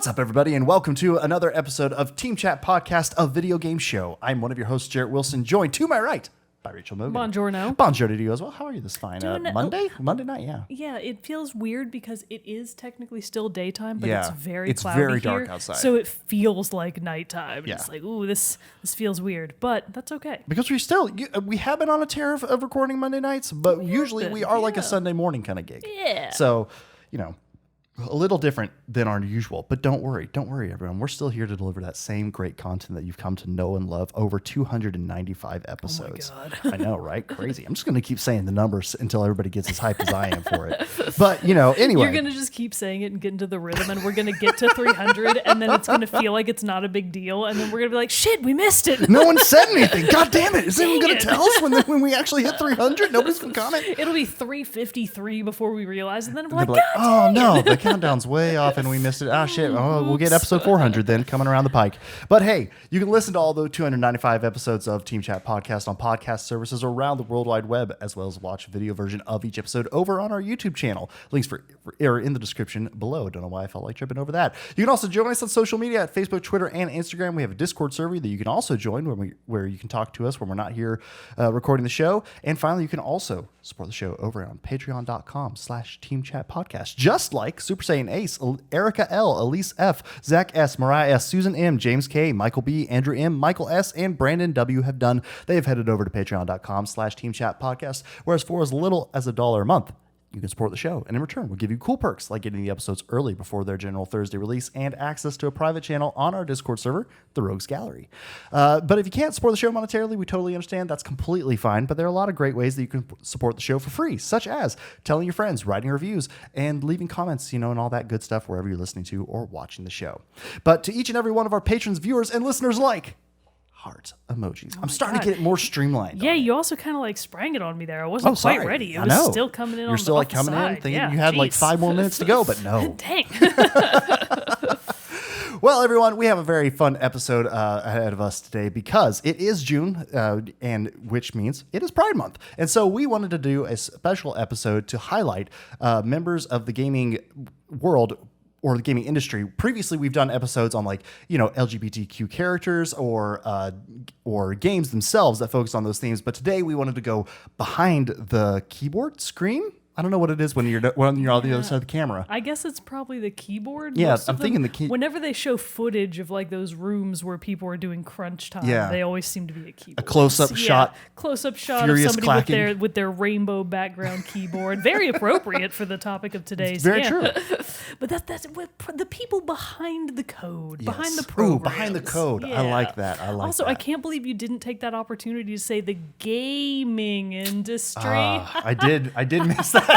What's up, everybody, and welcome to another episode of Team Chat Podcast, a video game show. I'm one of your hosts, Jarrett Wilson, joined to my right by Rachel Mogan. Buongiorno. Buongiorno to you as well. How are you this fine? Monday? Monday night, yeah. Yeah, it feels weird because it is technically still daytime, but Yeah, it's very it's cloudy very dark here, outside. so it feels like nighttime. Yeah. It's like, ooh, this feels weird, but that's okay. Because we have been on a tear of recording Monday nights, but usually we are like a Sunday morning kind of gig. Yeah. So, a little different than our usual, but don't worry, everyone. We're still here to deliver that same great content that you've come to know and love over 295 episodes. Oh my God. I know, right? Crazy. I'm just going to keep saying the numbers until everybody gets as hyped as I am for it. But, anyway. You're going to just keep saying it and get into the rhythm, and we're going to get to 300, and then it's going to feel like it's not a big deal, and then we're going to be like, shit, we missed it. No one said anything. God damn it. Is anyone going to tell us when we actually hit 300? Nobody's going to comment? It'll be 353 before we realize, and then we're like, Like, God oh, no, the countdown's way off and we missed it. Ah, shit. Oh, we'll get episode 400 then coming around the pike. But hey, you can listen to all the 295 episodes of Team Chat Podcast on podcast services around the World Wide Web, as well as watch a video version of each episode over on our YouTube channel. Links are in the description below. Don't know why I felt like tripping over that. You can also join us on social media at Facebook, Twitter, and Instagram. We have a Discord server that you can also join where you can talk to us when we're not here recording the show. And finally, you can also support the show over on patreon.com/teamchatpodcast. Just like Super Saiyan Ace, Erica L, Elise F, Zach S, Mariah S, Susan M, James K, Michael B, Andrew M, Michael S, and Brandon W have done. They have headed over to patreon.com/teamchatpodcast, whereas for as little as $1 a month, you can support the show, and in return, we'll give you cool perks like getting the episodes early before their general Thursday release and access to a private channel on our Discord server, the Rogues Gallery. But if you can't support the show monetarily, we totally understand. That's completely fine, but there are a lot of great ways that you can support the show for free, such as telling your friends, writing reviews, and leaving comments, and all that good stuff wherever you're listening to or watching the show. But to each and every one of our patrons, viewers, and listeners alike, heart emojis. I'm starting to get it more streamlined. Yeah, you also kind of like sprang it on me there. I wasn't quite ready. It was still coming in. You're still like coming in thinking you had like 5 more minutes to go, but no. Dang. Well, everyone, we have a very fun episode ahead of us today because it is June, and which means it is Pride Month. And so we wanted to do a special episode to highlight members of the gaming world or the gaming industry. Previously, we've done episodes on LGBTQ characters or games themselves that focus on those themes. But today we wanted to go behind the keyboard screen. I don't know what it is when you're on the other side of the camera. I guess it's probably the keyboard. Yeah, I'm thinking the keyboard. Whenever they show footage of like those rooms where people are doing crunch time, they always seem to be a keyboard. A close-up shot. Close-up shot Furious of somebody clacking. with their rainbow background keyboard. Very appropriate for the topic of today's. Very true. But that's what the people behind the code, behind the Ooh, programs. behind the code. Yeah. I like that. Also, I can't believe you didn't take that opportunity to say the gaming industry. I did miss that.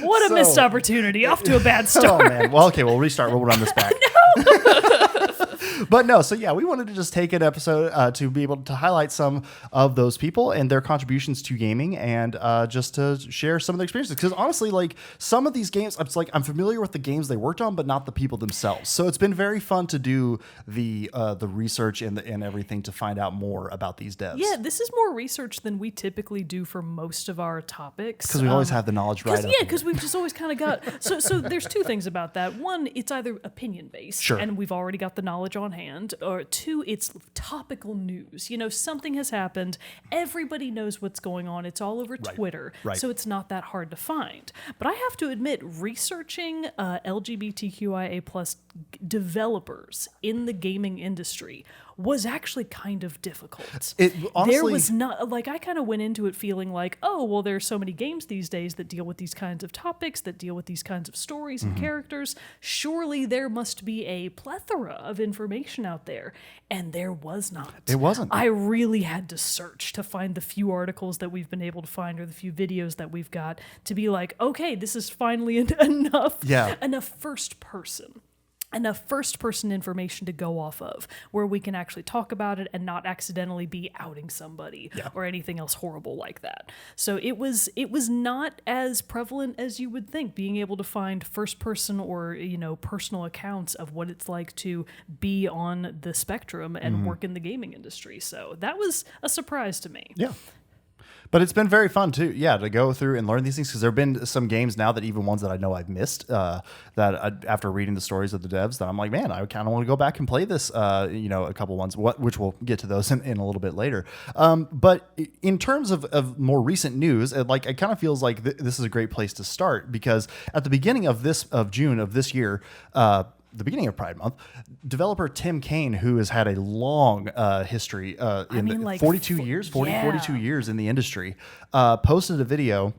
What a missed opportunity. Off to a bad start. Oh, man. Well, okay, we'll restart. We'll run this back. But no, so yeah, we wanted to just take an episode to be able to highlight some of those people and their contributions to gaming, and just to share some of their experiences. Because honestly, like some of these games, I'm familiar with the games they worked on, but not the people themselves. So it's been very fun to do the research and everything to find out more about these devs. Yeah, this is more research than we typically do for most of our topics. Because we always have the knowledge right. Yeah, because we've just always kind of got. So there's two things about that. One, it's either opinion based, sure, and we've already got the knowledge on hand, or two, it's topical news. Something has happened. Everybody knows what's going on. It's all over Twitter. Right. So it's not that hard to find. But I have to admit, researching LGBTQIA plus developers in the gaming industry was actually kind of difficult. Honestly, there was not, like, I kind of went into it feeling like, oh, well, there's so many games these days that deal with these kinds of topics, that deal with these kinds of stories and characters. Surely there must be a plethora of information out there. And there was not. It wasn't. I really had to search to find the few articles that we've been able to find or the few videos that we've got to be like, okay, this is finally enough first person. Enough first-person information to go off of where we can actually talk about it and not accidentally be outing somebody or anything else horrible like that. So it was not as prevalent as you would think, being able to find first-person or personal accounts of what it's like to be on the spectrum and work in the gaming industry. So that was a surprise to me. Yeah. But it's been very fun too, to go through and learn these things, because there have been some games now that even ones that I know I've missed, after reading the stories of the devs, that I'm like, man, I kind of want to go back and play this, a couple ones, which we'll get to those in a little bit later. But in terms of more recent news, it kind of feels like this is a great place to start, because at the beginning of June of this year, the beginning of Pride Month, developer Tim Kaine, who has had a long history 42 years in the industry, posted a video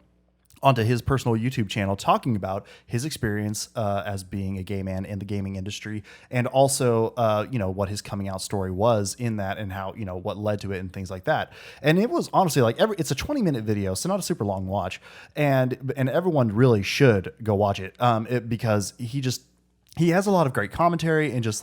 onto his personal YouTube channel talking about his experience as being a gay man in the gaming industry, and also what his coming out story was in that, and how what led to it and things like that. And it was honestly it's a 20-minute video, so not a super long watch, and everyone really should go watch it, because he has a lot of great commentary and just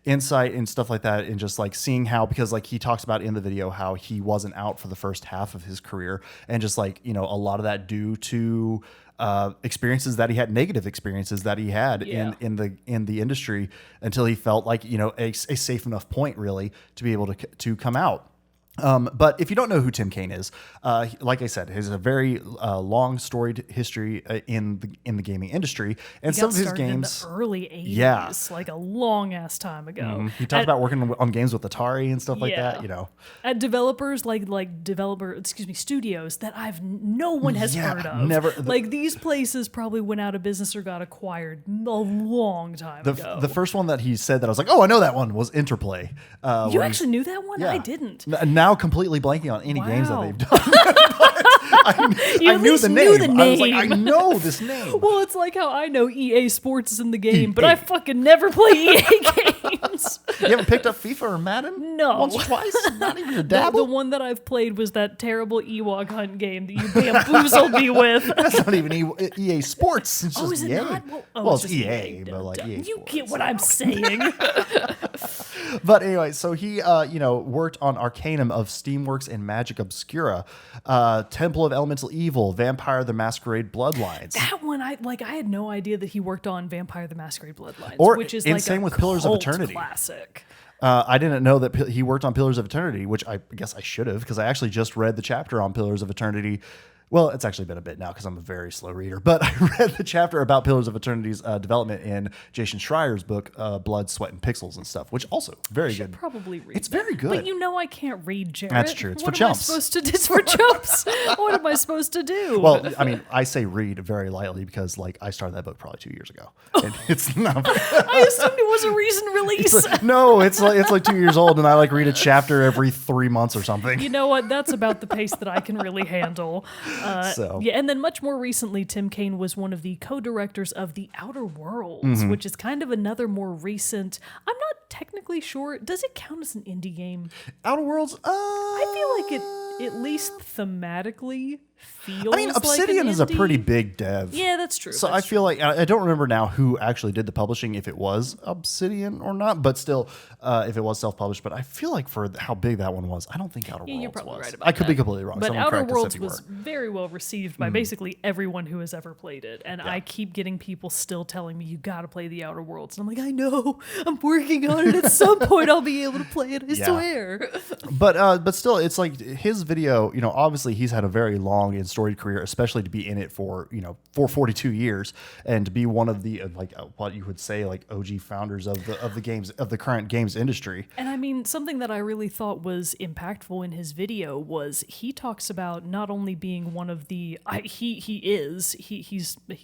insight and stuff like that, and just seeing how, because he talks about in the video how he wasn't out for the first half of his career, and just a lot of that due to experiences that he had, negative experiences that he had in the industry, until he felt a safe enough point really to be able to come out. But if you don't know who Tim Kaine is, like I said, he has a very long storied history in the gaming industry, and some of his games in the early 80s, like a long ass time ago. Mm-hmm. He talked about working on games with Atari and stuff like that. At developers studios that no one has heard of. Never. These places probably went out of business or got acquired a long time ago. The first one that he said that I was like, oh, I know that one, was Interplay. You actually knew that one? Yeah. I didn't. Now completely blanking on any games that they've done. I knew the name. I was like, I know this name. Well, it's like how I know EA Sports is in the game, but I fucking never play EA games. You haven't picked up FIFA or Madden? No. Once or twice? Not even a dabble? The one that I've played was that terrible Ewok hunt game that you bamboozled me with. That's not even EA Sports. It's just is it EA. not? Well, it's EA, but EA You Sports. get what I'm saying. But anyway, so he, worked on Arcanum of Steamworks and Magic Obscura, Temple of Elemental Evil, Vampire the Masquerade Bloodlines. That one, I had no idea that he worked on Vampire the Masquerade Bloodlines, which is same with Pillars of Eternity. Classic. I didn't know that he worked on Pillars of Eternity, which I guess I should have, because I actually just read the chapter on Pillars of Eternity. Well, it's actually been a bit now because I'm a very slow reader, but I read the chapter about Pillars of Eternity's development in Jason Schreier's book, Blood, Sweat, and Pixels and stuff, which also very good. Probably read. It's very good. But I can't read, Jared. That's true. It's for chumps. It's for chumps. What am I supposed to do? Well, I mean, I say read very lightly because I started that book probably 2 years ago. And it's not. I assumed it was a recent release. It's like 2 years old, and I read a chapter every 3 months or something. You know what? That's about the pace that I can really handle. And then much more recently, Tim Kaine was one of the co-directors of The Outer Worlds, which is kind of another more recent. I'm not technically sure. Does it count as an indie game? Outer Worlds? I feel like it, at least thematically, feels. I mean, Obsidian is a pretty big dev. Yeah, that's true. So I feel like I don't remember now who actually did the publishing, if it was Obsidian or not, but still, if it was self-published. But I feel like for how big that one was, I don't think Outer Worlds you're probably was. right about I could be completely wrong. But Someone Outer correct us Worlds if you was were. very well received by basically everyone who has ever played it, and I keep getting people still telling me you got to play the Outer Worlds, and I'm like, I know, I'm working on it. At some point, I'll be able to play it. I swear. But still, it's like his video. Obviously, he's had a very long and storied career, especially to be in it for 42 years, and to be one of the what you would say OG founders of the current games industry. And I mean, something that I really thought was impactful in his video was he talks about not only being one of the he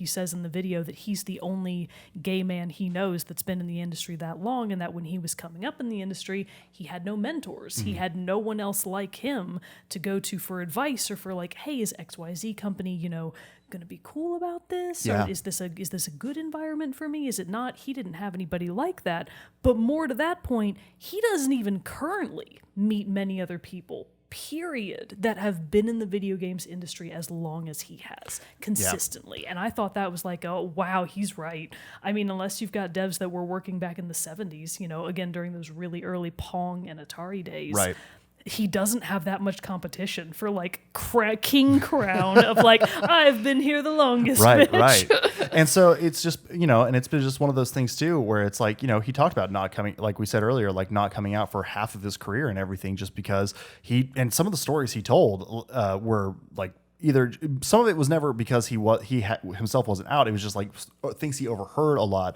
says in the video that he's the only gay man he knows that's been in the industry that long, and that when he was coming up in the industry, he had no mentors. He had no one else like him to go to for advice, or for hey, is XYZ company going to be cool about this? Yeah. Or is this a good environment for me? Is it not? He didn't have anybody like that. But more to that point, he doesn't even currently meet many other people, period, that have been in the video games industry as long as he has, consistently. And I thought that was oh, wow, he's right. I mean, unless you've got devs that were working back in the 70s, again, during those really early Pong and Atari days. Right. he doesn't have that much competition for like king crown of like, I've been here the longest. Right, bitch. right. And so it's just, and it's been just one of those things too, where it's like, he talked about not coming, like we said earlier, like not coming out for half of his career and everything, just because and some of the stories he told were like, either some of it was never because himself wasn't out. It was just like things he overheard a lot.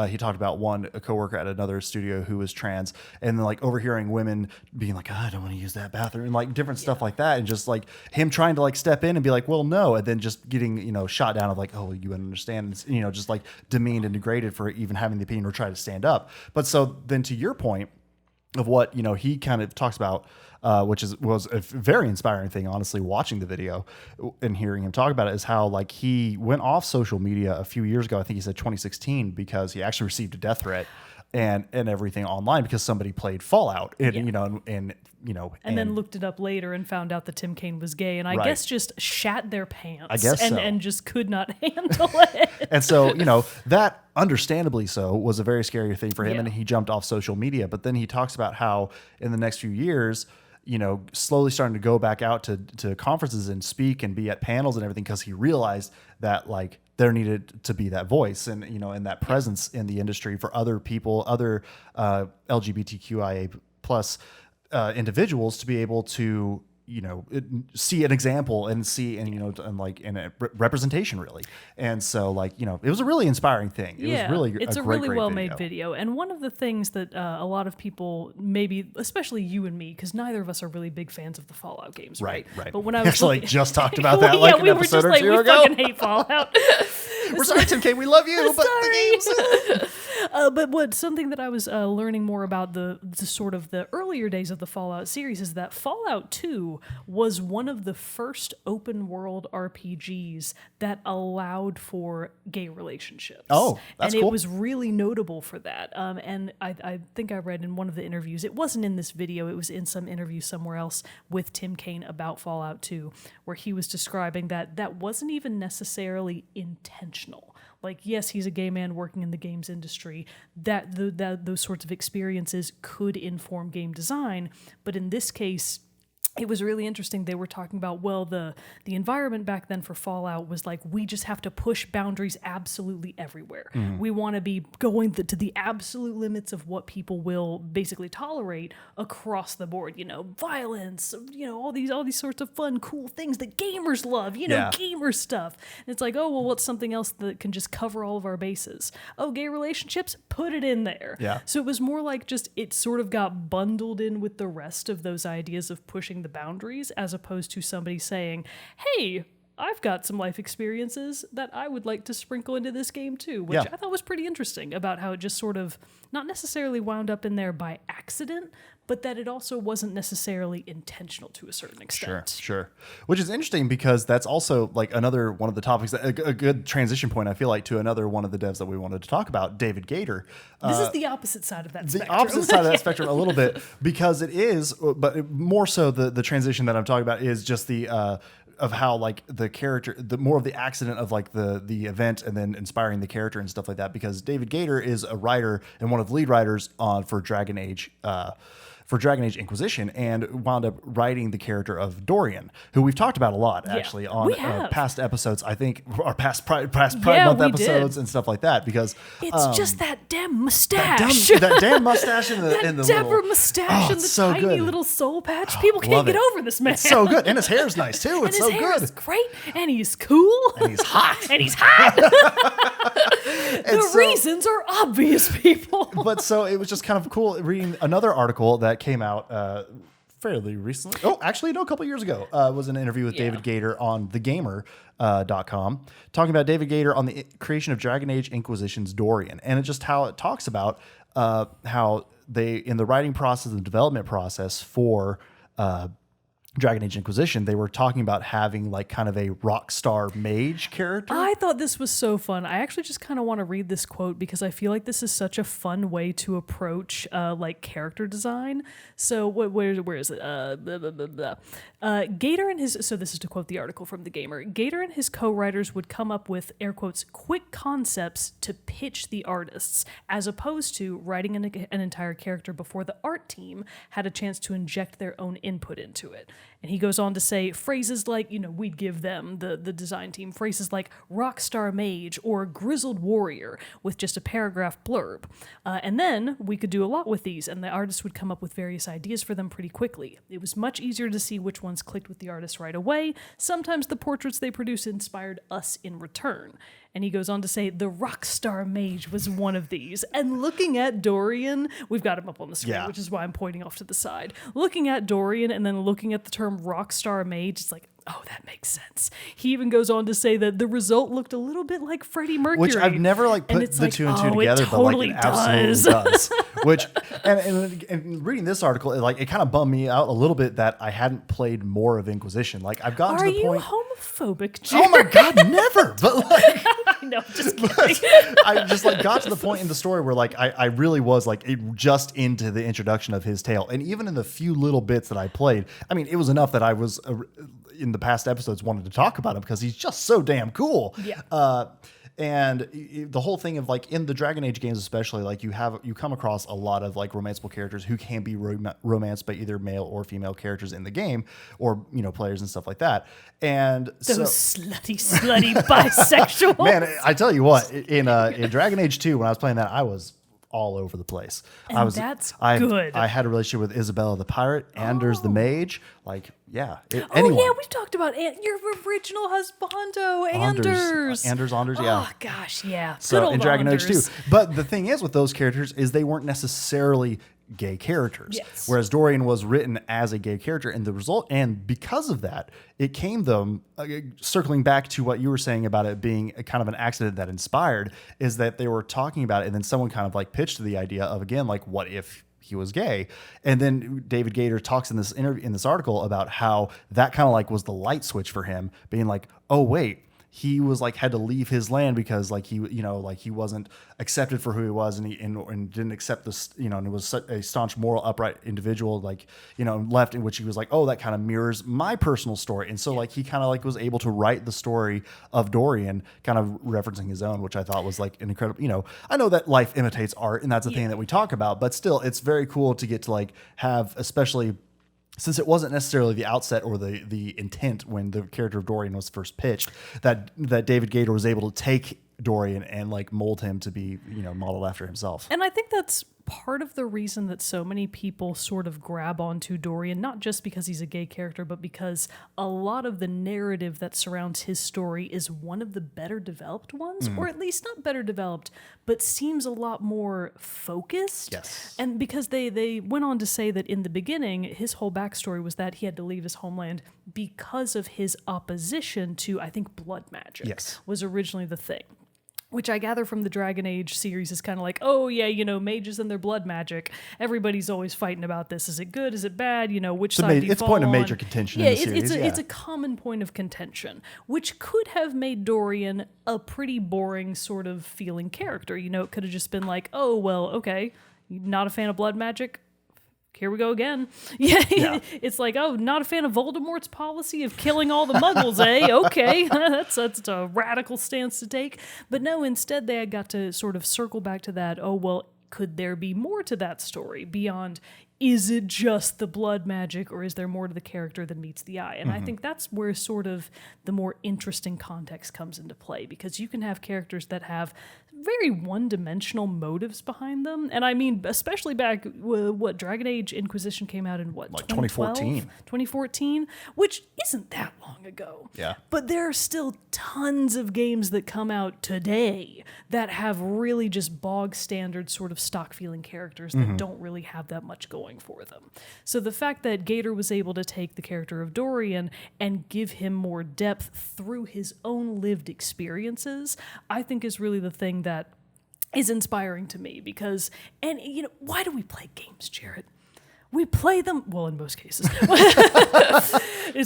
He talked about a coworker at another studio who was trans, and then like overhearing women being like, I don't want to use that bathroom, and like different stuff like that, and just like him trying to like step in and be like, well, no, and then just getting shot down of like, oh, you wouldn't understand, and, just like demeaned and degraded for even having the opinion or try to stand up. But so then to your point of what he kind of talks about, which was a very inspiring thing, honestly, watching the video and hearing him talk about it, is how like he went off social media a few years ago. I think he said 2016, because he actually received a death threat and everything online because somebody played Fallout, and then looked it up later and found out that Tim Kaine was gay, and I guess just shat their pants. I guess and just could not handle it. And so, that understandably so was a very scary thing for him, and he jumped off social media. But then he talks about how in the next few years, slowly starting to go back out to conferences and speak and be at panels and everything, because he realized that like there needed to be that voice and, and that presence in the industry for other people, other LGBTQIA plus individuals to be able to, see an example and see, and, and like in a representation really. And so like, it was a really inspiring thing. It was really, it's a really well-made video. And one of the things that a lot of people, maybe, especially you and me, because neither of us are really big fans of the Fallout games, right? Right. But when I was actually just talked about that like an episode or two ago. We fucking hate Fallout. We're sorry, Tim Kaine, we love you, but the games. But something that I was learning more about the sort of the earlier days of the Fallout series is that Fallout 2 was one of the first open world RPGs that allowed for gay relationships. Oh, that's cool. And it was really notable for that. And I think I read in one of the interviews, it wasn't in this video, it was in some interview somewhere else with Tim Kaine about Fallout 2, where he was describing that wasn't even necessarily intentional. Like, yes, he's a gay man working in the games industry, that those sorts of experiences could inform game design. But in this case, it was really interesting. They were talking about, well, the environment back then for Fallout was like, we just have to push boundaries absolutely everywhere. Mm. We want to be going to the absolute limits of what people will basically tolerate across the board. Violence, all these sorts of fun, cool things that gamers love, gamer stuff. And it's like, oh, well, what's something else that can just cover all of our bases? Oh, gay relationships? Put it in there. Yeah. So it was more like just, it sort of got bundled in with the rest of those ideas of pushing the boundaries, as opposed to somebody saying, hey, I've got some life experiences that I would like to sprinkle into this game too, which I thought was pretty interesting, about how it just sort of not necessarily wound up in there by accident, but that it also wasn't necessarily intentional to a certain extent. Sure. Which is interesting, because that's also like another one of the topics, a good transition point, I feel like, to another one of the devs that we wanted to talk about, David Gator. This is the opposite side of that spectrum. The opposite side of that spectrum a little bit, because it is, but more so the transition that I'm talking about is just the of how like the character, the more of the accident of like the event and then inspiring the character and stuff like that, because David Gator is a writer and one of the lead writers for Dragon Age Inquisition, and wound up writing the character of Dorian, who we've talked about a lot actually on past episodes, I think, or past Pride Month episodes and stuff like that, because it's just that damn mustache. That damn mustache in the Deborah mustache and the so tiny little soul patch. People can't get over this man. It's so good. And his hair's nice too. It's so good. Is great. And he's cool. And he's hot. The reasons are obvious, people. But so it was just kind of cool reading another article that came out fairly recently. Oh, actually, no, a couple of years ago. Was an interview with David Gator on thegamer.com, talking about David Gator on the creation of Dragon Age Inquisition's Dorian. And it's just how it talks about how they, in the writing process and development process for Dragon Age Inquisition, they were talking about having like kind of a rock star mage character. I thought this was so fun. I actually just kind of want to read this quote because I feel like this is such a fun way to approach like character design. So where is it? Blah, blah, blah, blah. Gator and his, so this is to quote the article from The Gamer, Gator and his co-writers would come up with, air quotes, quick concepts to pitch the artists, as opposed to writing an entire character before the art team had a chance to inject their own input into it. And he goes on to say phrases like, we'd give them, the design team, phrases like rock star mage or grizzled warrior with just a paragraph blurb. And then we could do a lot with these, and the artists would come up with various ideas for them pretty quickly. It was much easier to see which ones clicked with the artists right away. Sometimes the portraits they produced inspired us in return. And he goes on to say the Rockstar Mage was one of these. And looking at Dorian, we've got him up on the screen, which is why I'm pointing off to the side. Looking at Dorian and then looking at the term Rockstar Mage, it's like, oh, that makes sense. He even goes on to say that the result looked a little bit like Freddie Mercury. Which I've never put the two and two together, totally but like it absolutely does. Which and reading this article, it kind of bummed me out a little bit that I hadn't played more of Inquisition. Like I've gotten to the point. Are you homophobic, Jared? Oh my God, never. But like no, just kidding. I just got to the point in the story where I really was just into the introduction of his tale, and even in the few little bits that I played, I mean, it was enough that I was in the past episodes wanted to talk about him because he's just so damn cool. Yeah. And the whole thing of in the Dragon Age games, especially, you come across a lot of romanceable characters who can be romanced by either male or female characters in the game, or players and stuff like that. And those slutty bisexuals. Man, I tell you what, in Dragon Age 2, when I was playing that, I was all over the place. And that's good. I had a relationship with Isabella the pirate, Anders the mage. Anyone. We've talked about your original husbando, Anders. Anders, yeah. Oh gosh, yeah. So good old in Dragon Anders. Age 2. But the thing is with those characters is they weren't necessarily gay characters. Yes. Whereas Dorian was written as a gay character, and the result, and because of that, it came them circling back to what you were saying about it being a kind of an accident that inspired, is that they were talking about it, and then someone kind of pitched the idea of, again, what if he was gay? And then David Gator talks in this interview, in this article, about how that kind of was the light switch for him, being like, oh wait, he was had to leave his land because he wasn't accepted for who he was, and he didn't accept this, and it was such a staunch, moral, upright individual, left, in which he was oh, that kind of mirrors my personal story. And so he kind of was able to write the story of Dorian kind of referencing his own, which I thought was an incredible, I know that life imitates art, and that's a thing that we talk about, but still it's very cool to get to have, especially since it wasn't necessarily the outset or the intent when the character of Dorian was first pitched, that David Gator was able to take Dorian and mold him to be modeled after himself. And I think that's part of the reason that so many people sort of grab onto Dorian, not just because he's a gay character, but because a lot of the narrative that surrounds his story is one of the better developed ones, or at least not better developed, but seems a lot more focused. Yes. And because they went on to say that in the beginning, his whole backstory was that he had to leave his homeland because of his opposition to, I think, blood magic. Yes. Was originally the thing. Which I gather from the Dragon Age series is kind of oh yeah, mages and their blood magic. Everybody's always fighting about this. Is it good? Is it bad? Which side do you it's fall a point on? of major contention in the series. It's a common point of contention, which could have made Dorian a pretty boring sort of feeling character. It could have just been oh, well, okay, not a fan of blood magic? Here we go again. Yeah. It's oh, not a fan of Voldemort's policy of killing all the muggles, eh? Okay, that's a radical stance to take. But no, instead they got to sort of circle back to that, oh, well, could there be more to that story beyond, is it just the blood magic, or is there more to the character than meets the eye? And I think that's where sort of the more interesting context comes into play, because you can have characters that have very one-dimensional motives behind them. And I mean, especially back, Dragon Age Inquisition came out in 2014. 2014, which isn't that long ago. Yeah. But there are still tons of games that come out today that have really just bog standard sort of stock feeling characters that don't really have that much going for them. So the fact that Gator was able to take the character of Dorian and give him more depth through his own lived experiences, I think is really the thing that is inspiring to me, because, and why do we play games, Jared? We play them, well, in most cases,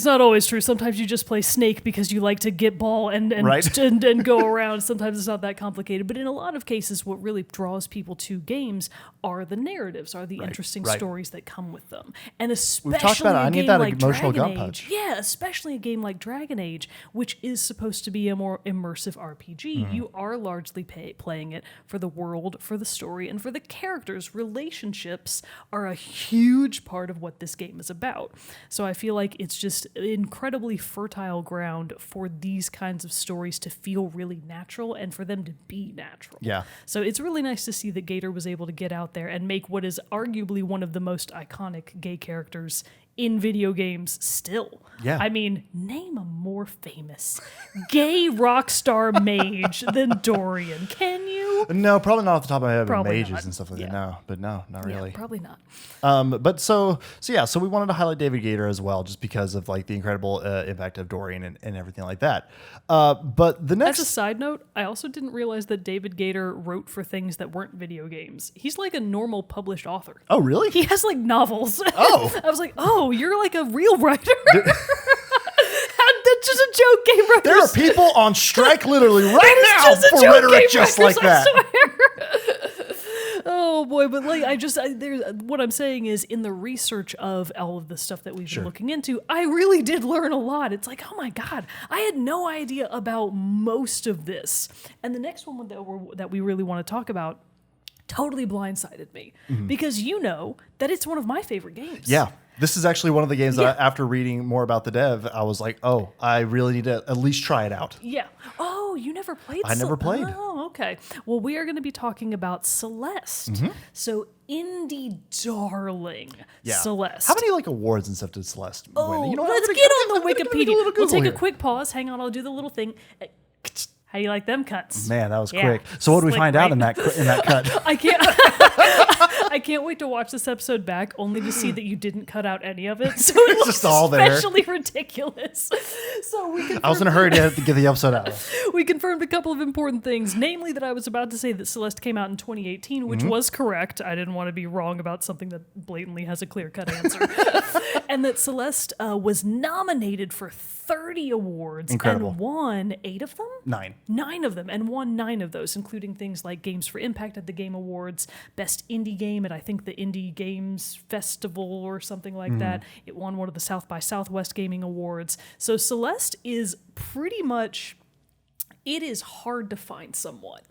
It's not always true. Sometimes you just play Snake because you like to get ball and Right. and go around. Sometimes it's not that complicated. But in a lot of cases, what really draws people to games are the narratives, are the interesting stories that come with them. And especially We've talked about it. I need that emotional gut Dragon punch. Age. Yeah, especially a game like Dragon Age, which is supposed to be a more immersive RPG. You are largely playing it for the world, for the story, and for the characters. Relationships are a huge part of what this game is about. So I feel like it's just incredibly fertile ground for these kinds of stories to feel really natural and for them to be natural. Yeah. So it's really nice to see that Gator was able to get out there and make what is arguably one of the most iconic gay characters in video games still. Yeah. I mean, name a more famous gay rock star mage than Dorian. Can you? No, probably not off the top of my head. Probably Mages not. and stuff like that. Yeah. No, but no, not really. Yeah, probably not. But so we wanted to highlight David Gator as well, just because of like the incredible impact of Dorian and everything like that. But the next, As a side note, I also didn't realize that David Gator wrote for things that weren't video games. He's like a normal published author. oh really? He has like novels. Oh. I was like, oh, you're like a real writer. That's just a joke, game writers. There are people on strike literally right now just a for joke, rhetoric game just writers, like that. I swear. Oh boy, but like what I'm saying is, in the research of all of the stuff that we've been looking into, I really did learn a lot. It's like, oh my god, I had no idea about most of this. And the next one that we really want to talk about totally blindsided me because you know that it's one of my favorite games. Yeah. This is actually one of the games that after reading more about the dev, I was like, oh, I really need to at least try it out. Yeah. Oh, you never played? I never played. Oh, okay. Well, we are going to be talking about Celeste. So, indie darling Celeste. How many like awards and stuff did Celeste win? You know what? Let's I'm get gonna- on the I'm gonna Wikipedia. do a little We'll Google take a here. quick pause. Hang on, I'll do the little thing. How do you like them cuts? Man, that was Yeah. quick. So what do we Slick, find out right? in that cut? I can't. I can't wait to watch this episode back, only to see that you didn't cut out any of it. So it It's looks just all there. especially ridiculous. So we I was in a hurry to get the episode out. We confirmed a couple of important things, namely that I was about to say that Celeste came out in 2018, which was correct. I didn't want to be wrong about something that blatantly has a clear-cut answer. And that Celeste was nominated for 30 awards Incredible. and won 8 of them? 9. 9 of them, and won 9 of those, including things like Games for Impact at the Game Awards, Best Indie Game at I think the Indie Games Festival or something like that. It won one of the South by Southwest Gaming Awards. So Celeste is pretty much, it is hard to find someone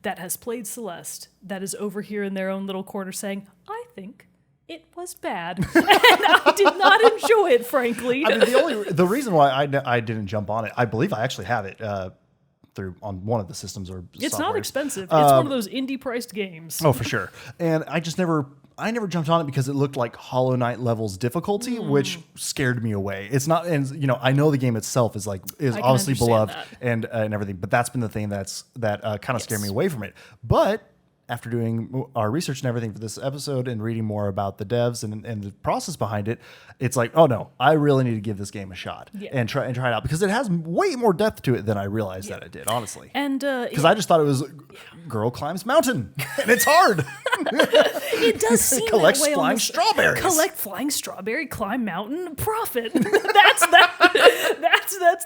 that has played Celeste that is over here in their own little corner saying, I think it was bad. And I did not enjoy it, frankly. I mean, the reason why I didn't jump on it, I believe I actually have it through on one of the systems or It's not softwares. expensive. It's one of those indie priced games. Oh, for sure. And I never jumped on it because it looked like Hollow Knight levels difficulty, which scared me away. It's not, and you know, I know the game itself is obviously understand beloved that. and everything, but that's been the thing that kind of scared me away from it. But after doing our research and everything for this episode and reading more about the devs and the process behind it, it's like, oh no, I really need to give this game a shot and try it out because it has way more depth to it than I realized that it did, honestly. And Because I just thought it was girl climbs mountain and it's hard. it does seem Collects that way flying on the, strawberries. Collect flying strawberry, climb mountain, profit. That's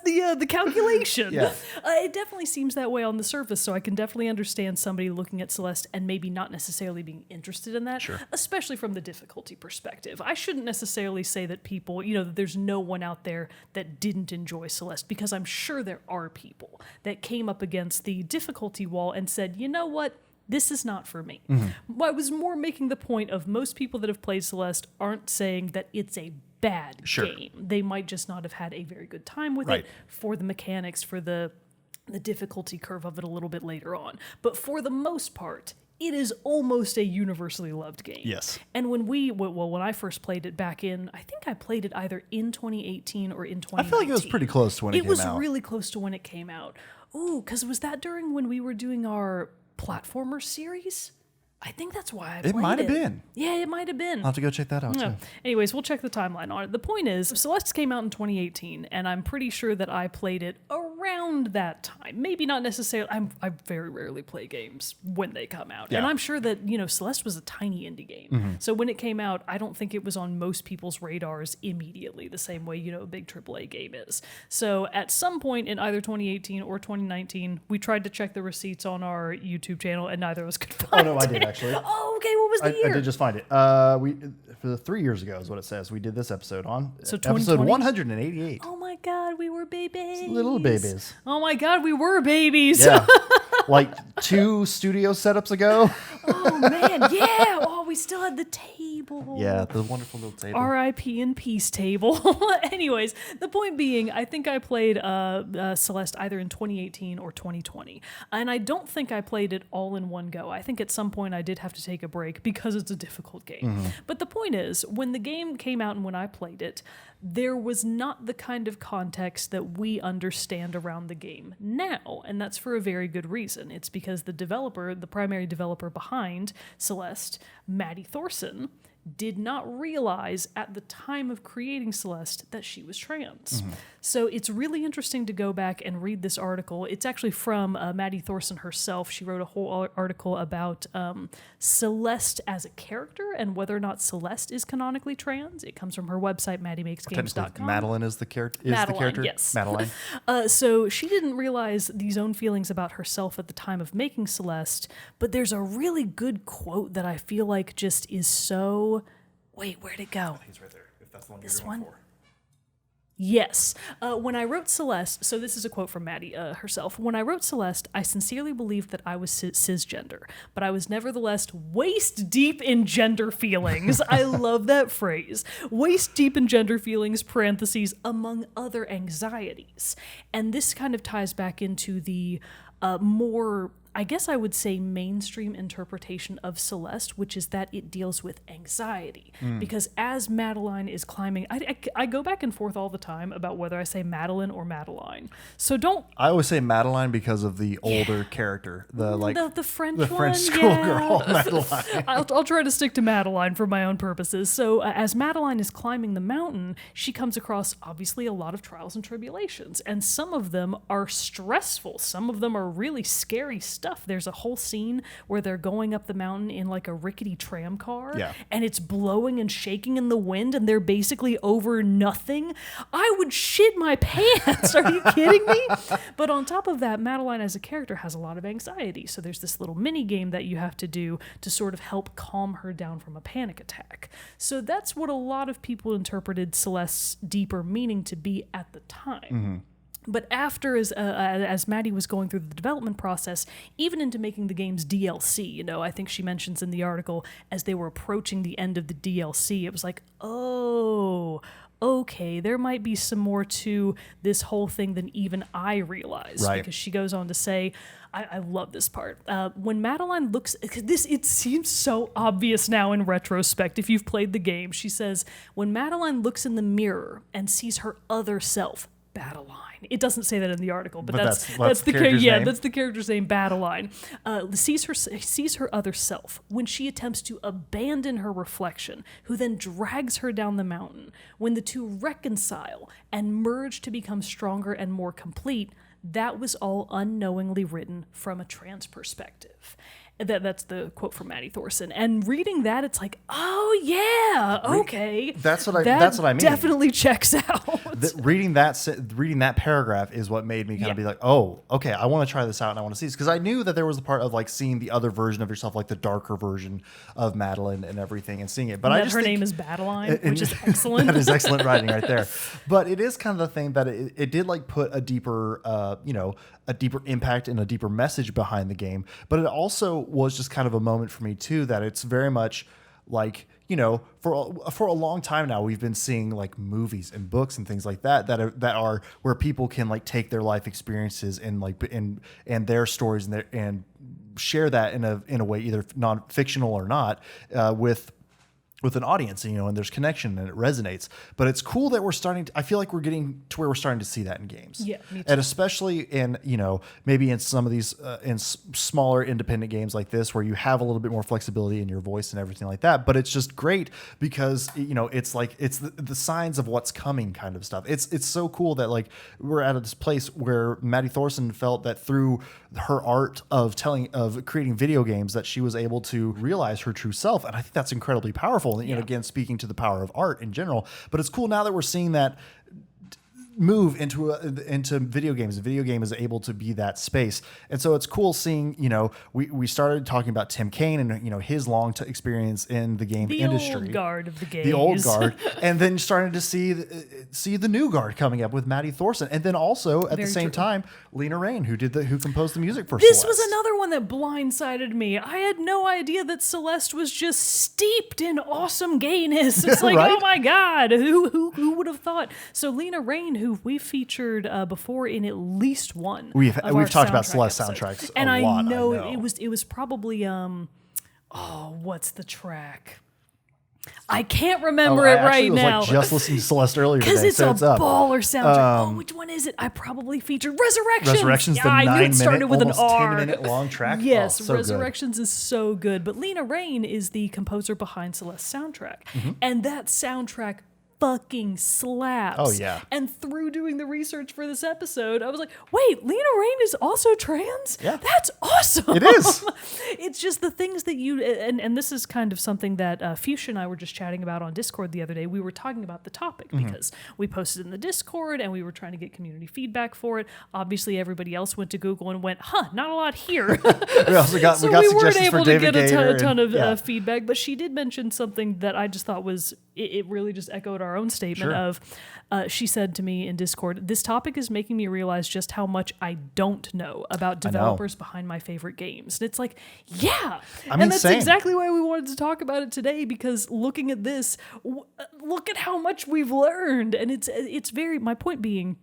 the calculation. Yeah. It definitely seems that way on the surface, so I can definitely understand somebody looking at Celeste and maybe not necessarily being interested in that, especially from the difficulty perspective. I shouldn't necessarily say that people, that there's no one out there that didn't enjoy Celeste, because I'm sure there are people that came up against the difficulty wall and said, you know what? This is not for me. I was more making the point of most people that have played Celeste aren't saying that it's a bad game. They might just not have had a very good time with it for the mechanics, for the difficulty curve of it a little bit later on. But for the most part, it is almost a universally loved game. Yes. And when I first played it back in, I think I played it either in 2018 or in 2019. I feel like it was pretty close to when it came out. It was really close to when it came out. Ooh, because was that during when we were doing our platformer series? I think that's why I played it. It might have been. Yeah, it might have been. I'll have to go check that out, too. Anyways, we'll check the timeline on it. The point is, Celeste came out in 2018, and I'm pretty sure that I played it around around that time, maybe not necessarily. I very rarely play games when they come out, and I'm sure that Celeste was a tiny indie game, so when it came out, I don't think it was on most people's radars immediately, the same way a big AAA game is. So at some point in either 2018 or 2019, we tried to check the receipts on our YouTube channel, and neither of us could find it. Oh no, I did actually. Oh, okay. What was the year? I did just find it. For 3 years ago is what it says. We did this episode on. So episode 188. Oh my God, we were babies. Little babies. Oh my God, we were babies. Yeah. Like 2 studio setups ago. Oh man, yeah. Oh, we still had the table. Yeah, the wonderful little table. R.I.P. in peace table. Anyways, the point being, I think I played Celeste either in 2018 or 2020. And I don't think I played it all in one go. I think at some point I did have to take a break because it's a difficult game. But the point is, when the game came out and when I played it, there was not the kind of context that we understand around the game now. And that's for a very good reason. It's because the primary developer behind Celeste, Maddie Thorson, did not realize at the time of creating Celeste that she was trans. So it's really interesting to go back and read this article. It's actually from Maddie Thorson herself. She wrote a whole article about Celeste as a character and whether or not Celeste is canonically trans. It comes from her website, MaddieMakesGames.com. Madeline is the character. Yes. Madeline. So she didn't realize these own feelings about herself at the time of making Celeste, but there's a really good quote that I feel like just is so... Wait, where'd it go? I think it's right there, if that's the one you're going for. Yes. When I wrote Celeste, so this is a quote from Maddie herself. When I wrote Celeste, I sincerely believed that I was cisgender, but I was nevertheless waist deep in gender feelings. I love that phrase. Waist deep in gender feelings, parentheses, among other anxieties. And this kind of ties back into the more... I guess I would say mainstream interpretation of Celeste, which is that it deals with anxiety. Because as Madeline is climbing, I go back and forth all the time about whether I say Madeline or Madeline. So don't... I always say Madeline because of the older character. The French the one. French schoolgirl, Madeline. I'll try to stick to Madeline for my own purposes. So as Madeline is climbing the mountain, she comes across, obviously, a lot of trials and tribulations. And some of them are stressful. Some of them are really scary stuff. There's a whole scene where they're going up the mountain in like a rickety tram car, and it's blowing and shaking in the wind, and they're basically over nothing. I would shit my pants. Are you kidding me? But on top of that, Madeline as a character has a lot of anxiety. So there's this little mini game that you have to do to sort of help calm her down from a panic attack. So that's what a lot of people interpreted Celeste's deeper meaning to be at the time. But after, as Maddie was going through the development process, even into making the game's DLC, I think she mentions in the article, as they were approaching the end of the DLC, it was like, oh, okay, there might be some more to this whole thing than even I realized. Right. Because she goes on to say, I love this part. When Madeline looks, it seems so obvious now in retrospect if you've played the game. She says, when Madeline looks in the mirror and sees her other self, Badeline. It doesn't say that in the article, but that's the character's name. That's the character's name, Badeline. Sees her other self when she attempts to abandon her reflection, who then drags her down the mountain. When the two reconcile and merge to become stronger and more complete, that was all unknowingly written from a trans perspective. That's the quote from Maddie Thorson. And reading that, it's like, oh yeah, okay. That's what I mean. Definitely checks out. Reading that paragraph is what made me kind of be like, oh, okay, I want to try this out and I want to see this, because I knew that there was the part of like seeing the other version of yourself, like the darker version of Madeline and everything, and seeing it. But her name is Badeline, which is excellent. That is excellent writing right there. But it is kind of the thing that it did like put a deeper, a deeper impact and a deeper message behind the game. But it also was just kind of a moment for me too, that it's very much like, for a long time now, we've been seeing like movies and books and things like that are where people can like take their life experiences and like and their stories and share that in a way, either non-fictional or not, with with an audience, and there's connection and it resonates. But it's cool that I feel like we're getting to where we're starting to see that in games. Yeah, me too. And especially in, maybe in some of these, smaller independent games like this, where you have a little bit more flexibility in your voice and everything like that. But it's just great because, it's like, it's the signs of what's coming kind of stuff. It's so cool that like we're at this place where Maddie Thorson felt that through her art of creating video games that she was able to realize her true self. And I think that's incredibly powerful. Again, speaking to the power of art in general, but it's cool now that we're seeing that move into video games. The video game is able to be that space, and so it's cool seeing. We started talking about Tim Kaine and his long experience in the game industry, the old guard of the game, the old guard, and then starting to see the new guard coming up with Maddie Thorson, and then also at the same time Lena Raine, who composed the music for This Celeste. was another one that blindsided me. I had no idea that Celeste was just steeped in awesome gayness. It's like, right? Oh my God, who would have thought? So Lena Raine, who we featured before in at least one. We've talked about Celeste soundtracks and a lot. I know it was probably what's the track? I can't remember it right now. Like just listening to Celeste earlier today, because it's so a it's up. baller soundtrack. Which one is it? I probably featured Resurrections. Resurrections, the I knew it started with almost an R. 10-minute long track. Yes, so Resurrections is so good. But Lena Raine is the composer behind Celeste's soundtrack, and that soundtrack fucking slaps. Oh yeah. And through doing the research for this episode, I was like, wait, Lena Raine is also trans? Yeah. That's awesome. It is. It's just the things that you, and this is kind of something that Fuchsia and I were just chatting about on Discord the other day. We were talking about the topic because we posted in the Discord and we were trying to get community feedback for it. Obviously, everybody else went to Google and went, not a lot here. We also got, so we got we weren't suggestions able for to David get Gator a ton of and, feedback, but she did mention something that I just thought was, it really just echoed our own statement of, she said to me in Discord, this topic is making me realize just how much I don't know about developers behind my favorite games. And it's like, yeah. And that's exactly why we wanted to talk about it today, because looking at this, look at how much we've learned. And it's very, my point being,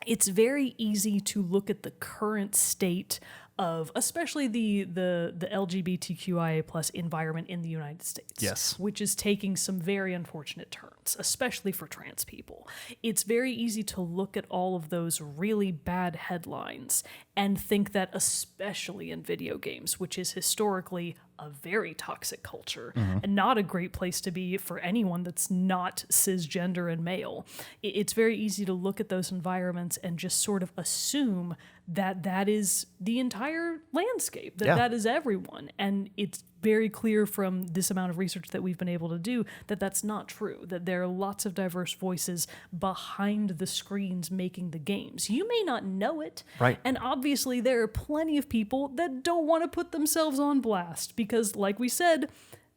it's very easy to look at the current state of especially the LGBTQIA plus environment in the United States. Yes. Which is taking some very unfortunate turns, especially for trans people. It's very easy to look at all of those really bad headlines and think that, especially in video games, which is historically a very toxic culture and not a great place to be for anyone that's not cisgender and male. It's very easy to look at those environments and just sort of assume that that is the entire landscape, that is everyone. And it's very clear from this amount of research that we've been able to do that that's not true, that there are lots of diverse voices behind the screens making the games. You may not know it. Right. And obviously there are plenty of people that don't want to put themselves on blast because, like we said,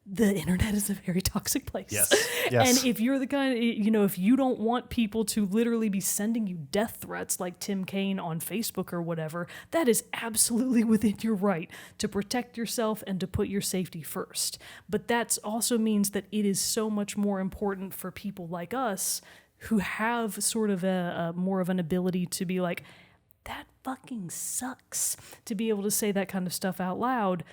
the internet is a very toxic place. Yes. Yes. And if you're the kind of, if you don't want people to literally be sending you death threats like Tim Kaine on Facebook or whatever, that is absolutely within your right to protect yourself and to put your safety first. But that also means that it is so much more important for people like us who have sort of a more of an ability to be like, that fucking sucks, to be able to say that kind of stuff out loud.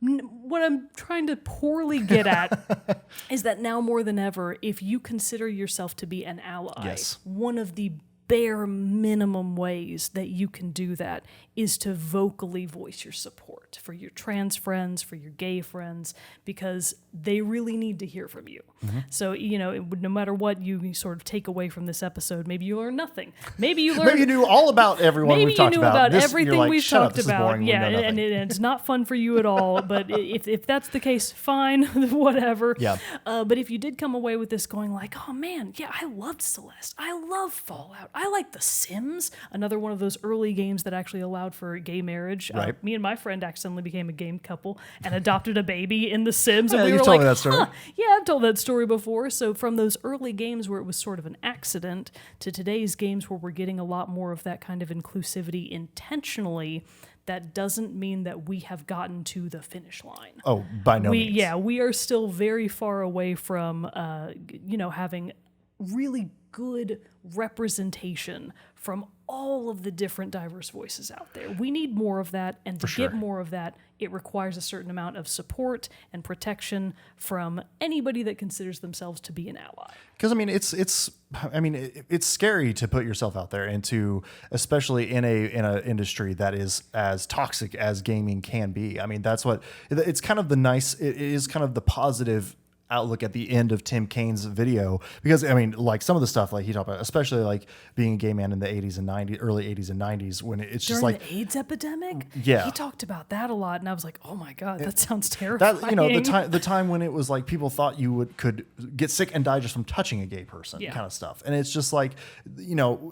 What I'm trying to poorly get at is that now more than ever, if you consider yourself to be an ally, one of the bare minimum ways that you can do that is to vocally voice your support for your trans friends, for your gay friends, because they really need to hear from you. So, no matter what you sort of take away from this episode, maybe you learn nothing. Maybe you learn. Maybe you knew all about everyone we've talked about. Maybe you knew about this, everything like, we've talked this about. Yeah, and it's not fun for you at all. But if that's the case, fine, whatever. Yeah. But if you did come away with this going like, oh man, yeah, I loved Celeste. I love Fallout. I like The Sims, another one of those early games that actually allowed for gay marriage. Right. Me and my friend accidentally became a game couple and adopted a baby in The Sims. And Yeah, we you've were told like, me that story. yeah, I've told that story before. So from those early games where it was sort of an accident to today's games where we're getting a lot more of that kind of inclusivity intentionally, that doesn't mean that we have gotten to the finish line. Oh, by no means. Yeah, we are still very far away from, having really good representation from all of the different diverse voices out there. We need more of that, and to get more of that, it requires a certain amount of support and protection from anybody that considers themselves to be an ally. Because it's scary to put yourself out there, and to, especially in a industry that is as toxic as gaming can be. I mean, that's what it's kind of it is kind of the positive outlook at the end of Tim Kane's video, because I mean, like, some of the stuff like he talked about, especially like being a gay man in the 80s and 90s, early 80s and 90s, when it's just during like the AIDS epidemic. Yeah, he talked about that a lot, and I was like, oh my god, that sounds terrifying. That, the time when it was like people thought you could get sick and die just from touching a gay person, kind of stuff. And it's just like,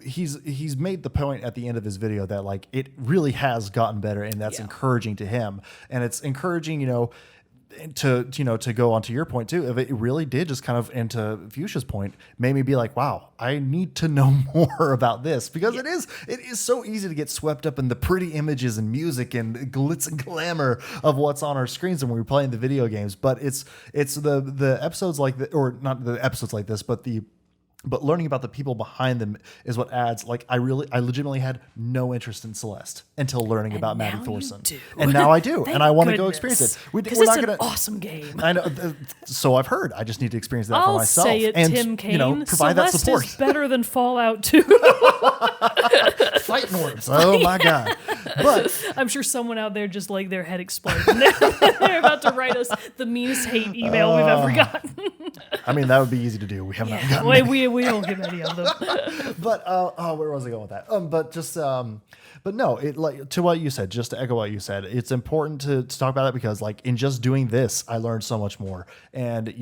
he's made the point at the end of his video that like it really has gotten better, and that's encouraging to him, and it's encouraging, to go on to your point too, if it really did just kind of, and to Fuchsia's point, made me be like, wow, I need to know more about this, because it is so easy to get swept up in the pretty images and music and glitz and glamour of what's on our screens when we're playing the video games. But it's the episodes like or not the episodes like this, but learning about the people behind them is what adds. Like, I legitimately had no interest in Celeste until learning about Maddie Thorson. And now I do. And I want to go experience it. Because it's an awesome game. I know. So I've heard. I just need to experience that for myself. I'll say it, and, Tim Kane. Provide that support. Celeste is better than Fallout 2. Fighting words. Oh my God. But I'm sure someone out there just like their head exploded. They're about to write us the meanest hate email we've ever gotten. I mean, that would be easy to do. We have not gotten many. We don't get any of them. But where was I going with that? But no, it, like, to what you said, just to echo what you said, it's important to talk about it, because like in just doing this, I learned so much more. And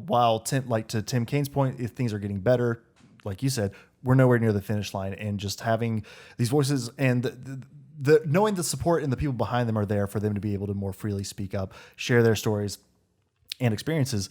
while to Tim Kane's point, if things are getting better, like you said, we're nowhere near the finish line, and just having these voices and the knowing the support and the people behind them are there for them to be able to more freely speak up, share their stories and experiences,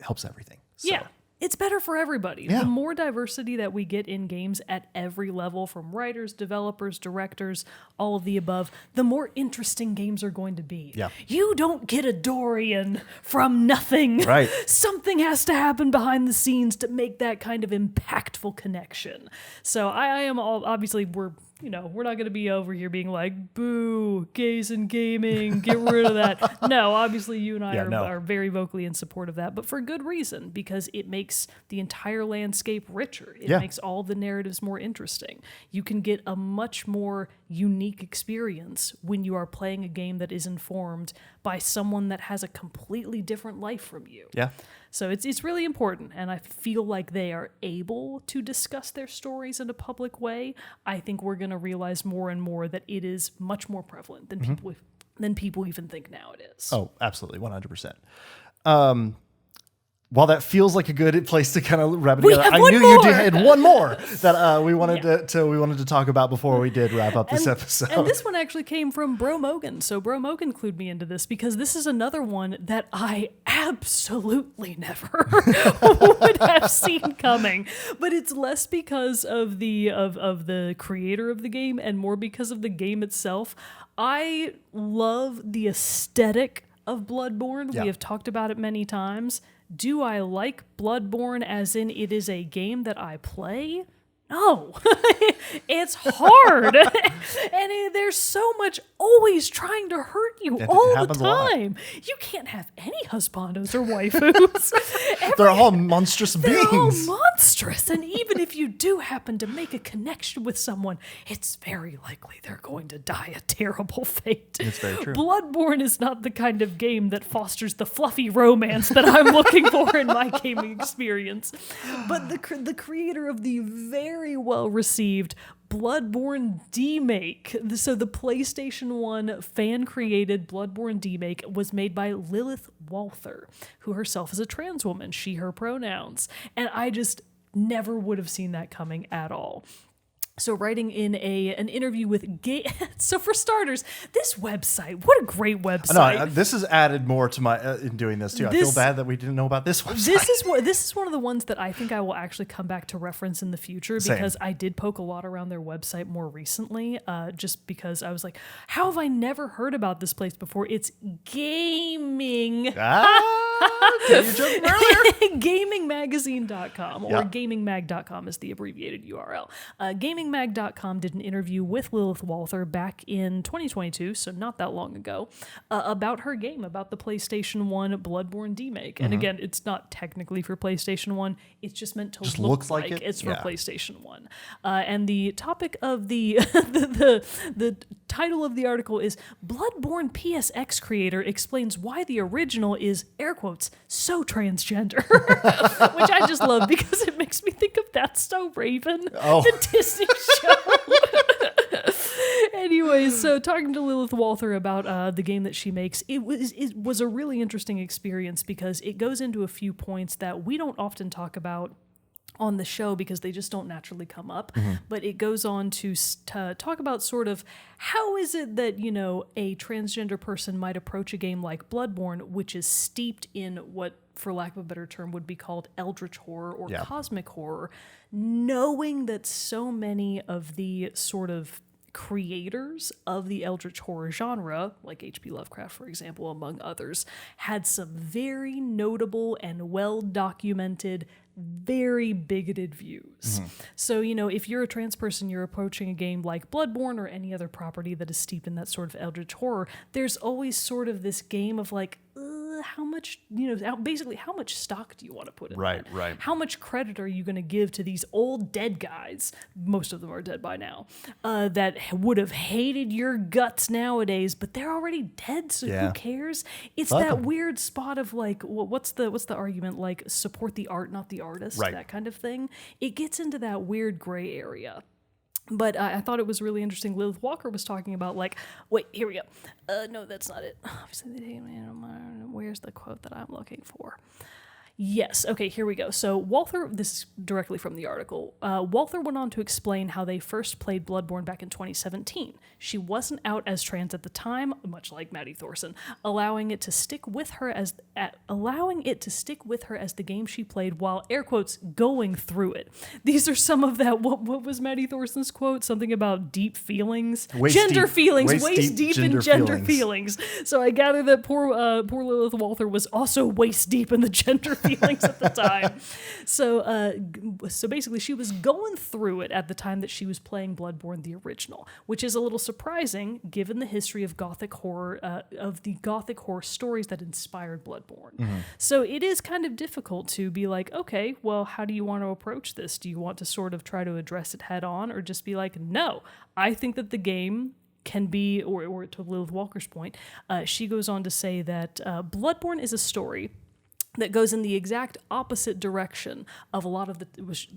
helps everything. So. Yeah. It's better for everybody. Yeah. The more diversity that we get in games at every level, from writers, developers, directors, all of the above, the more interesting games are going to be. Yeah. You don't get a Dorian from nothing. Right. Something has to happen behind the scenes to make that kind of impactful connection. So I am obviously we're not going to be over here being like, boo, gays and gaming, get rid of that. No, obviously you and I are very vocally in support of that, but for good reason, because it makes the entire landscape richer. It makes all the narratives more interesting. You can get a much more unique experience when you are playing a game that is informed by someone that has a completely different life from you. Yeah. So it's really important, and I feel like they are able to discuss their stories in a public way. I think we're going to realize more and more that it is much more prevalent than people even think now it is. Oh, absolutely, 100%. While that feels like a good place to kind of wrap it together, I knew you had one more that we wanted to talk about before we did wrap up this episode. And this one actually came from Bro Mogan. So Bro Mogan clued me into this, because this is another one that I absolutely never would have seen coming. But it's less because of the creator of the game and more because of the game itself. I love the aesthetic of Bloodborne. Yeah. We have talked about it many times. Do I like Bloodborne as in it is a game that I play? No, it's hard. And there's so much always trying to hurt you all the time. You can't have any husbandos or waifus. They're all monstrous beings. They're all monstrous. And even if you do happen to make a connection with someone, it's very likely they're going to die a terrible fate. It's very true. Bloodborne is not the kind of game that fosters the fluffy romance that I'm looking for in my gaming experience. But the creator of the very well-received Bloodborne D-Make. So the PlayStation 1 fan-created Bloodborne D-Make was made by Lilith Walther, who herself is a trans woman, she, her pronouns. And I just never would have seen that coming at all. So writing in an interview with so for starters, this website, what a great website. No, this has added more to my in doing this too. I feel bad that we didn't know about this website. This is one of the ones that I think I will actually come back to reference in the future, because I did poke a lot around their website more recently, just because I was like, how have I never heard about this place before? It's gaming. Tell you joke from earlier. GamingMagazine.com, or GamingMag.com is the abbreviated URL. GamingMag.com did an interview with Lilith Walther back in 2022, so not that long ago, about her game, about the PlayStation 1 Bloodborne demake. And again, it's not technically for PlayStation 1. It's just meant to look like it's for PlayStation 1. And the topic of the the title of the article is Bloodborne PSX creator explains why the original is, air quotes, so transgender. Which I just love because it makes me think of That's So Raven, the Disney show. Anyways, so talking to Lilith Walther about the game that she makes, it was a really interesting experience because it goes into a few points that we don't often talk about on the show because they just don't naturally come up. But it goes on to talk about sort of how is it that, you know, a transgender person might approach a game like Bloodborne, which is steeped in what, for lack of a better term, would be called eldritch horror or cosmic horror, knowing that so many of the sort of creators of the eldritch horror genre, like H.P. Lovecraft, for example, among others, had some very notable and well-documented, very bigoted views. So, you know, if you're a trans person, you're approaching a game like Bloodborne or any other property that is steeped in that sort of eldritch horror, there's always sort of this game of like, how much, you know, basically how much stock do you want to put in that? Right. How much credit are you going to give to these old dead guys, most of them are dead by now, that would have hated your guts nowadays, but they're already dead, so who cares? It's that weird spot of like, what's the argument? Like, support the art, not the artist, that kind of thing. It gets into that weird gray area. But I thought it was really interesting. Lilith Walker was talking about, like, wait, here we go. No, that's not it. Where's the quote that I'm looking for? Yes. Okay, here we go. So Walther, this is directly from the article. Walther went on to explain how they first played Bloodborne back in 2017. She wasn't out as trans at the time, much like Maddie Thorson, allowing it to stick with her as the game she played while, air quotes, going through it. These are some of that. What was Maddie Thorson's quote? Something about deep feelings, waist deep in gender feelings. So I gather that poor Lilith Walther was also waist deep in the gender feelings at the time. So basically she was going through it at the time that she was playing Bloodborne the original, which is a little surprising given the history of Gothic horror, of the Gothic horror stories that inspired Bloodborne. So it is kind of difficult to be like, okay, well, how do you want to approach this? Do you want to sort of try to address it head on, or just be like, no, I think that the game can be, or to Lilith Walker's point, she goes on to say that Bloodborne is a story that goes in the exact opposite direction of a lot of the,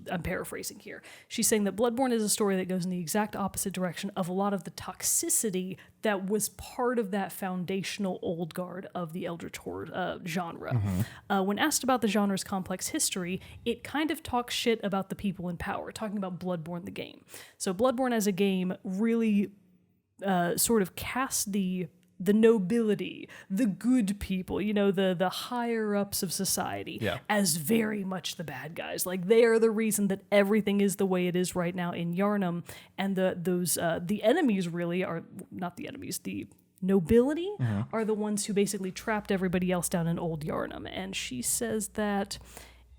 I'm paraphrasing here. She's saying that Bloodborne is a story that goes in the exact opposite direction of a lot of the toxicity that was part of that foundational old guard of the eldritch horror genre. When asked about the genre's complex history, it kind of talks shit about the people in power, talking about Bloodborne the game. So Bloodborne as a game really sort of casts the nobility, the good people, you know, the higher ups of society as very much the bad guys. Like, they are the reason that everything is the way it is right now in Yharnam, and the enemies really are not the enemies. The nobility are the ones who basically trapped everybody else down in old Yharnam. And she says that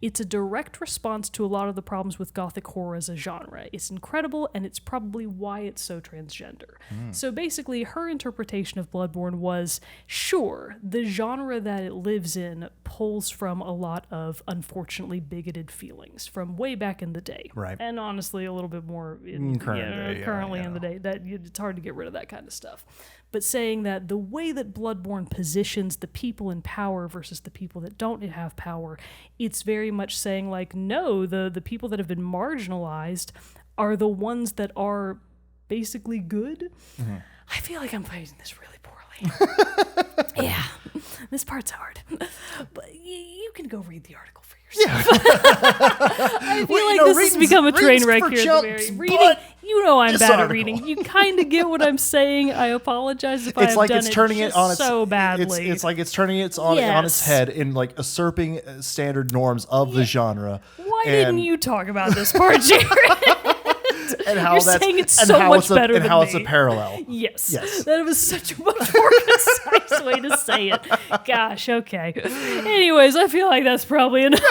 it's a direct response to a lot of the problems with Gothic horror as a genre. It's incredible, and it's probably why it's so transgender. So basically, her interpretation of Bloodborne was, sure, the genre that it lives in pulls from a lot of, unfortunately, bigoted feelings from way back in the day. Right. And honestly, a little bit more currently in the day. That it's hard to get rid of that kind of stuff. But saying that the way that Bloodborne positions the people in power versus the people that don't have power, it's very much saying, like, no, the people that have been marginalized are the ones that are basically good. I feel like I'm playing this really poorly. Yeah, this part's hard. But you can go read the article for yourself. I feel like this has become a train wreck here at the very reading. You know I'm bad at reading. You kind of get what I'm saying. I apologize if I've done it turning it on so badly. It's like it's turning it on its head in like usurping standard norms of the genre. Why didn't you talk about this part, Jared? and how You're that's saying it's and so how much it's a, better and than how me. it's a parallel. Yes. Yes. That was such a much more concise way to say it. Gosh, okay. Anyways, I feel like that's probably enough.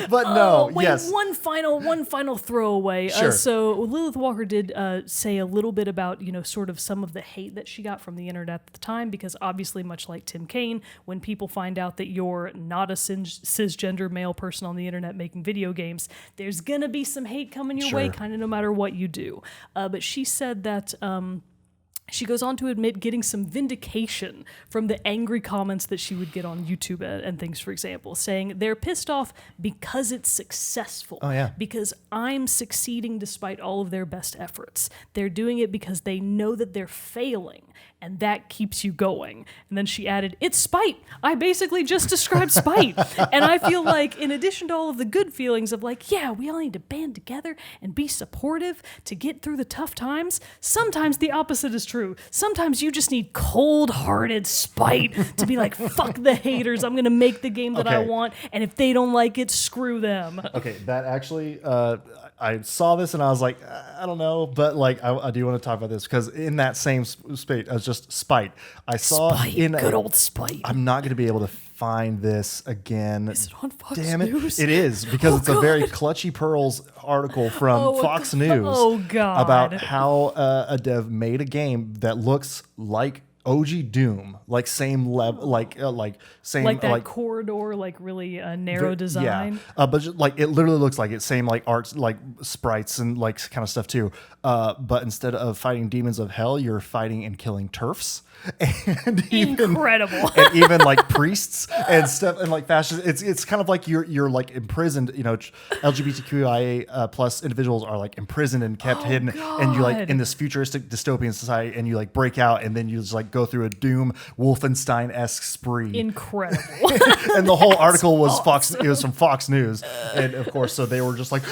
But no, wait, yes. one final throwaway. Sure. So Lilith Walker did say a little bit about, sort of some of the hate that she got from the internet at the time, because obviously, much like Tim Kaine, when people find out that you're not a cisgender male person on the internet making video games, there's gonna be some hate coming your way, kind of no matter what you do. But she said that she goes on to admit getting some vindication from the angry comments that she would get on YouTube and things, for example, saying they're pissed off because it's successful. Oh, yeah. Because I'm succeeding despite all of their best efforts. They're doing it because they know that they're failing, and that keeps you going. And then she added, it's spite. I basically just described spite. And I feel like, in addition to all of the good feelings of like, yeah, we all need to band together and be supportive to get through the tough times, sometimes the opposite is true. Sometimes you just need cold-hearted spite to be like, fuck the haters. I'm going to make the game that I want. And if they don't like it, screw them. Okay, that actually, I saw this and I was like, I don't know, but like I do want to talk about this because in that same space, I was just spite. I saw good old spite. I'm not going to be able to find this again. Is it on Fox Damn it! News? It is because it's a very Clutchy Pearls article from Fox News. Oh god! About how a dev made a game that looks like OG Doom, like same level, like same like that corridor, like really narrow design. Yeah, but just, like it literally looks like it. Same like arts, like sprites and like kind of stuff too. But instead of fighting demons of hell, you're fighting and killing turfs. And incredible. And even like priests and stuff and like fascists. It's kind of like you're like imprisoned. LGBTQIA plus individuals are like imprisoned and kept hidden, and you like in this futuristic dystopian society, and you like break out, and then you just like go through a Doom Wolfenstein-esque spree. Incredible. And the whole article was awesome. It was from Fox News, and of course, so they were just like,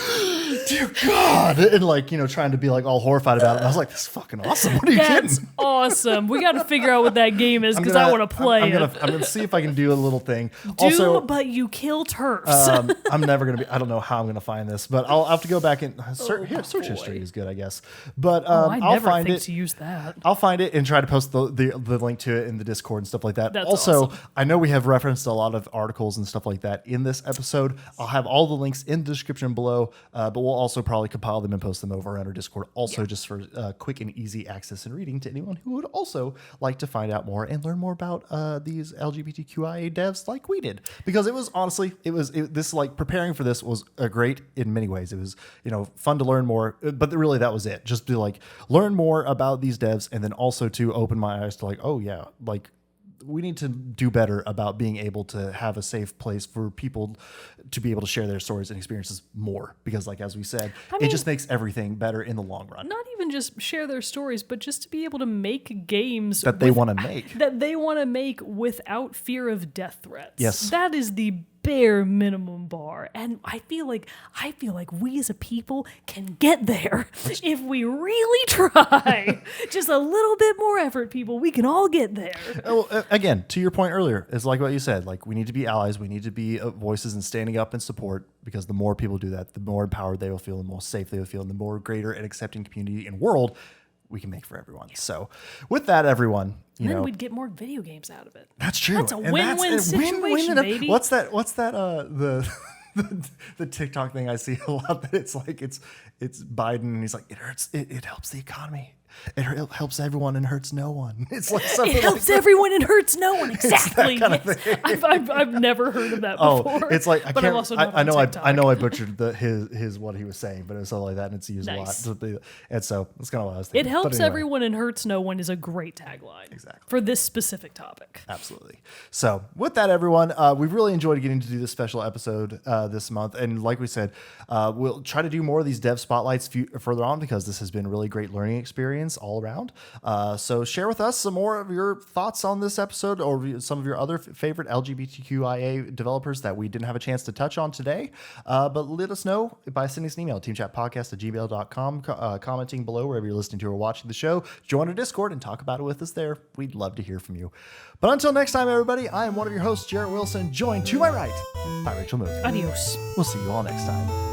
dear God, and like trying to be like all horrified about it. And I was like, this is fucking awesome. What are you kidding? That's awesome. We got to figure out what that game is because I want to play I'm it. I'm gonna see if I can do a little thing. Also, but you kill turfs. I'm never gonna be. I don't know how I'm gonna find this, but I'll have to go back and search history is good, I guess. But I'll find it. To use that. I'll find it and try to post the link to it in the Discord and stuff like that. That's also, awesome. I know we have referenced a lot of articles and stuff like that in this episode. I'll have all the links in the description below, but we'll also probably compile them and post them over on our Discord. Also, just for quick and easy access and reading to anyone who would also like to find out more and learn more about these LGBTQIA devs like we did. Because it was honestly, this like preparing for this was great in many ways. It was fun to learn more, but really that was it. Just to like learn more about these devs, and then also to open my eyes to like, oh yeah, like we need to do better about being able to have a safe place for people to be able to share their stories and experiences more. Because like, as we said, it just makes everything better in the long run. Not even just share their stories, but just to be able to make games that they want to make. That they want to make without fear of death threats. Yes. That is the bare minimum bar. And I feel like we as a people can get there if we really try. Just a little bit more effort, people. We can all get there. Well, again, to your point earlier, it's like what you said. Like, we need to be allies. We need to be voices and standing up in support, because the more people do that, the more empowered they will feel, the more safe they will feel, and the more greater and accepting community and world we can make for everyone. Yeah. So with that, everyone, then we'd get more video games out of it. That's true. That's a win-win situation, baby. What's that? The TikTok thing I see a lot, that it's like it's Biden and he's like, it hurts, it helps the economy. It helps everyone and hurts no one. It's like something. It helps everyone and hurts no one. Exactly. Yes. I've never heard of that before. Oh, it's like I can't. I know I butchered his what he was saying, but it was something like that, and it's used a lot. And so that's kind of what I was thinking. It helps everyone and hurts no one is a great tagline. Exactly. For this specific topic. Absolutely. So with that, everyone, we've really enjoyed getting to do this special episode this month, and like we said, we'll try to do more of these dev spotlights further on, because this has been a really great learning experience all around. So share with us some more of your thoughts on this episode, or some of your other favorite LGBTQIA developers that we didn't have a chance to touch on today. But let us know by sending us an email, teamchatpodcast@gmail.com, commenting below wherever you're listening to or watching the show. Join our Discord and talk about it with us there. We'd love to hear from you. But until next time, everybody, I am one of your hosts, Jarrett Wilson, joined to my right by Rachel Moon. Adios. We'll see you all next time.